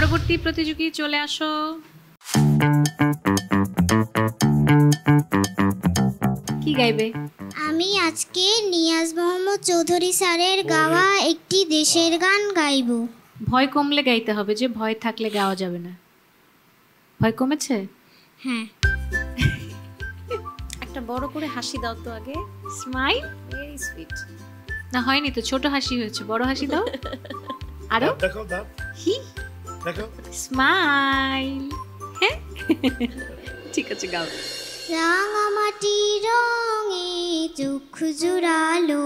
পরবর্তী প্রতিযোগী চলে আসো। কি গাইবে? আমি আজকে নিয়াজ মোহাম্মদ চৌধুরী স্যারের গাওয়া একটি দেশের গান গাইব। ভয় কমলে গাইতে হবে, যে ভয় থাকলে গাওয়া যাবে না। ভয় কমেছে? হ্যাঁ। একটা বড় করে হাসি দাও তো আগে। Smile, very sweet. না হয়নি তো, ছোট হাসি হয়েছে, বড় হাসি দাও। আরো দেখো দাও, হি দেখো স্মাইল। হ্যাঁ ঠিক আছে, গাও। রাঙামাটি রঙে চক্ষু জুড়ালো,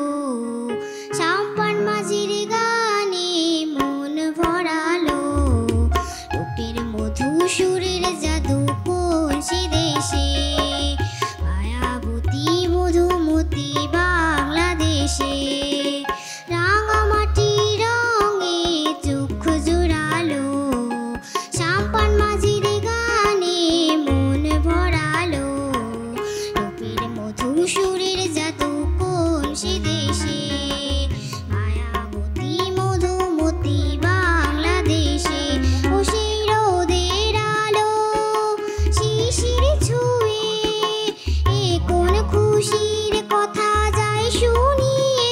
সাম্পান মাঝির গানে মন ভরালো, রূপের মধু সুরের জাদু কোন সে দেশে, মায়াবতী মধুমতি বাংলাদেশে। রাঙামাটি রঙে চক্ষু জুড়ালো, সাম্পান মাঝির গানে মন ভরালো, রূপের মধু সুরের জাদু কোন সে দেশে, মায়াবতী মধুমতি বাংলাদেশে। ও সেই রোদের আলো শিশির ছুঁয়ে, এ কোন খুশির কথা যায় শুনিয়ে,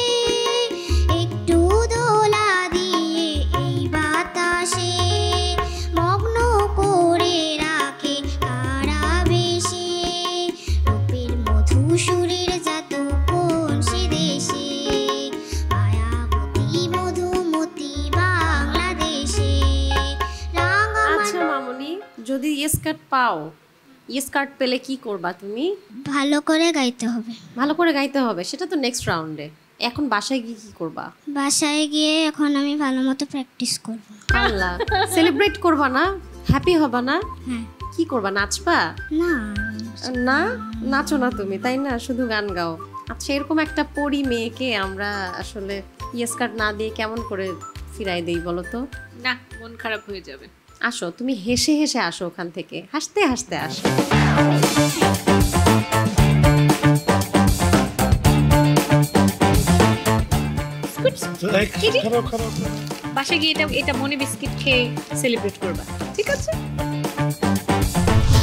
একটু দোলা দিয়ে এই বাতাসে মগ্ন করে রাখে কারা বেশে, রূপের মধু সুরের জাদু কোন সে দেশে, মায়াবতী মধুমতি বাংলাদেশে। আচ্ছা মামুনি, যদি ইয়েস কার্ড পাও, ইয়েস কার্ড পেলে কি করবা তুমি? ভালো করে গাইতে হবে। ভালো করে গাইতে হবে, সেটা তো নেক্সট রাউন্ডে। এখন বাসায় গিয়ে কি করবা? বাসায় গিয়ে এখন আমি ভালো মতো প্র্যাকটিস করব। আল্লাহ, সেলিব্রেট করবা না? হ্যাপি হবা না? হ্যাঁ। কি করবা, নাচবা? না, না, নাচো না তুমি, তাই না? শুধু গান গাও। আচ্ছা, এরকম একটা পরী মেয়েকে আমরা আসলে ইয়েস কার্ড না দিয়ে কেমন করে ফিরাই দেই বলো তো? না, মন খারাপ হয়ে যাবে। আসো, তুমি হেসে হেসে আসো ওখান থেকে, হাসতে হাসতে আসো। খারাপ খারাপ। বাসায় গিয়ে এটা মনে বিস্কিট খেয়ে সেলিব্রেট করবা, ঠিক আছে?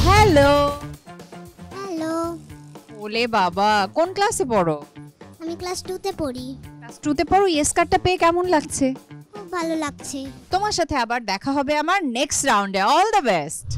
হ্যালো। হ্যালো, ওলে বাবা, কোন ক্লাসে পড়ো? আমি ক্লাস 2তে পড়ি। ক্লাস 2তে পড়ো। ইয়েস কার্ডটা পেয়ে কেমন লাগছে? খুব ভালো লাগছে। তোমার সাথে আবার দেখা হবে আমার নেক্সট রাউন্ডে। All the best.